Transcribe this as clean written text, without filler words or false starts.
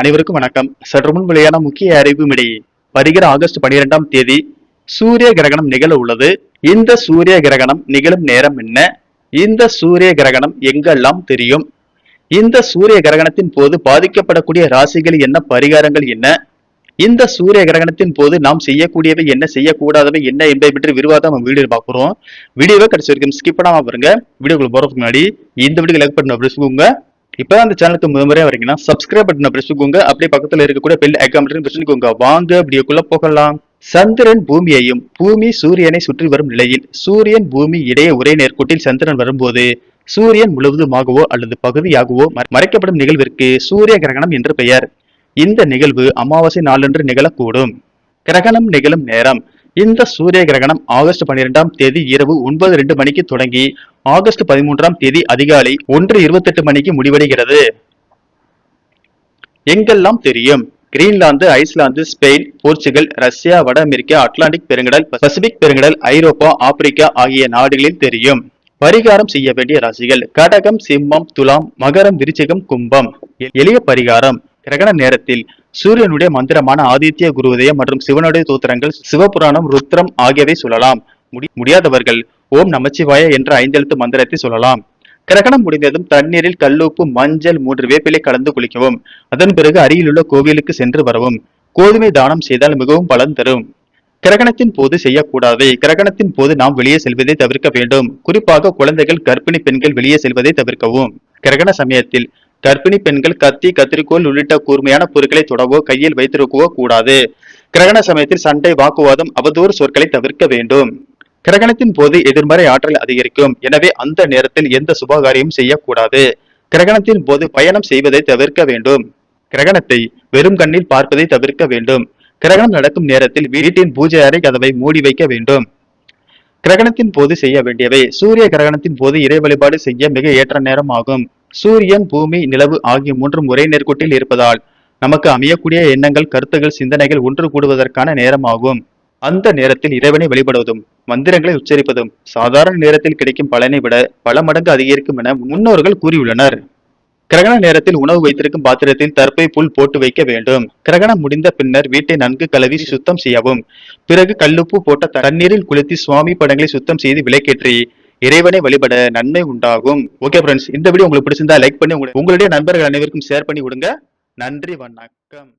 அனைவருக்கும் வணக்கம். சற்று முன் வெளியான முக்கிய அறிவிப்பின்படி வருகிற ஆகஸ்ட் 12ஆம் தேதி சூரிய கிரகணம் நிகழ உள்ளது. இந்த சூரிய கிரகணம் நிகழும் நேரம் என்ன? இந்த சூரிய கிரகணம் எங்கெல்லாம் தெரியும்? இந்த சூரிய கிரகணத்தின் போது பாதிக்கப்படக்கூடிய ராசிகள் என்ன, பரிகாரங்கள் என்ன? இந்த சூரிய கிரகணத்தின் போது நாம் செய்யக்கூடியவை என்ன, செய்யக்கூடாதவை என்ன என்பதை பற்றி விரிவாக நம்ம வீடியோ பார்க்கிறோம். வீடியோவை கடைசி வரைக்கும் ஸ்கிப் பண்ணாம பாருங்க. வீடியோக்குள்ள போறதுக்கு முன்னாடி இந்த வீடியோ லைக் பண்ண பிரசுங்க. இப்ப அந்த சேனலுக்கு முதன்முறையா வரீங்கன்னா சப்ஸ்கிரைப் பட்டனை பிரஸ் பண்ணிக்கோங்க. அப்படியே பக்கத்துல இருக்கக்கூடிய பெல் ஐகான் பட்டனை பிரஸ் பண்ணிக்கோங்க. வாங்க வீடியோக்குள்ள போகலாம். சந்திரன் பூமியையும் பூமி சூரியனை சுற்றி வரும் நிலையில் சூரியன் பூமி இடையே ஒரே நேர்கோட்டில் சந்திரன் வரும்போது சூரியன் முழுவதுமாகவோ அல்லது பகுதியாகவோ மறைக்கப்படும் நிகழ்விற்கு சூரிய கிரகணம் என்று பெயர். இந்த நிகழ்வு அமாவாசை நாளன்று நிகழக்கூடும். கிரகணம் நிகழும் நேரம்: இந்த சூரிய கிரகணம் ஆகஸ்ட் 12ஆம் தேதி இரவு 9:02 மணிக்கு தொடங்கி ஆகஸ்ட் 13ஆம் தேதி அதிகாலை 1:28 மணிக்கு முடிவடைகிறது. எங்கெல்லாம் தெரியும்? Greenland, Iceland, Spain, Portugal, Russia, வட அமெரிக்கா, அட்லாண்டிக் பெருங்கடல், பசிபிக் பெருங்கடல், ஐரோப்பா, ஆப்பிரிக்கா ஆகிய நாடுகளில் தெரியும். பரிகாரம் செய்ய வேண்டிய ராசிகள்: கடகம், சிம்மம், துலாம், மகரம், விருச்சிகம், கும்பம். எளிய பரிகாரம்: கிரகண நேரத்தில் சூரியனுடைய மந்திரமான ஆதித்ய குருதயம் மற்றும் சிவனுடைய தோத்திரங்கள், சிவபுராணம், ருத்ரம் ஆகியவை சொல்லலாம். முடியாதவர்கள் ஓம் நமச்சிவாய என்ற 5 எழுத்து மந்திரத்தை சொல்லலாம். கிரகணம் முடிந்ததும் தண்ணீரில் கல்லுப்பு, மஞ்சள், 3 வேப்பிலை கலந்து குளிக்கவும். அதன் பிறகு அருகிலுள்ள கோவிலுக்கு சென்று வரவும். கோதுமை தானம் செய்தால் மிகவும் பலன் தரும். கிரகணத்தின் போது செய்யக்கூடாது: கிரகணத்தின் போது நாம் வெளியே செல்வதை தவிர்க்க வேண்டும். குறிப்பாக குழந்தைகள், கர்ப்பிணி பெண்கள் வெளியே செல்வதை தவிர்க்கவும். கிரகண சமயத்தில் கர்ப்பிணி பெண்கள் கத்தி, கத்திரிக்கோள் உள்ளிட்ட கூர்மையான பொருட்களை தொடவோ கையில் வைத்திருக்கவோ கூடாது. கிரகண சமயத்தில் சண்டை, வாக்குவாதம், அவதூறு சொற்களை தவிர்க்க வேண்டும். கிரகணத்தின் போது எதிர்மறை ஆற்றல் அதிகரிக்கும். எனவே அந்த நேரத்தில் எந்த சுபகாரியமும் செய்யக்கூடாது. கிரகணத்தின் போது பயணம் செய்வதை தவிர்க்க வேண்டும். கிரகணத்தை வெறும் கண்ணில் பார்ப்பதை தவிர்க்க வேண்டும். கிரகணம் நடக்கும் நேரத்தில் வீட்டின் பூஜை அறை கதவை மூடி வைக்க வேண்டும். கிரகணத்தின் போது செய்ய வேண்டியவை: சூரிய கிரகணத்தின் போது இறை வழிபாடு செய்ய மிக ஏற்ற நேரம் ஆகும். சூரியன், பூமி, நிலவு ஆகிய 3 ஒரே நேர்கோட்டில் இருப்பதால் நமக்கு அமையக்கூடிய எண்ணங்கள், கருத்துகள், சிந்தனைகள் ஒன்று கூடுவதற்கான நேரம் ஆகும். அந்த நேரத்தில் இறைவனை வழிபடுவதும் மந்திரங்களை உச்சரிப்பதும் சாதாரண நேரத்தில் கிடைக்கும் பலனை விட பல மடங்கு அதிகரிக்கும் என முன்னோர்கள் கூறியுள்ளனர். கிரகண நேரத்தில் உணவு வைத்திருக்கும் பாத்திரத்தில் தர்ப்பை புல் போட்டு வைக்க வேண்டும். கிரகணம் முடிந்த பின்னர் வீட்டை நன்கு கழுவி சுத்தம் செய்யவும். பிறகு கல்லுப்பு போட்ட தண்ணீரில் குளித்து சுவாமி படங்களை சுத்தம் செய்து விளக்கேற்றி இறைவனை வழிபட நன்மை உண்டாகும். ஓகே ஃப்ரெண்ட்ஸ், இந்த வீடியோ உங்களுக்கு பிடிச்சிருந்தா லைக் பண்ணி உங்களுடைய நண்பர்கள் அனைவருக்கும் ஷேர் பண்ணி விடுங்க. நன்றி, வணக்கம்.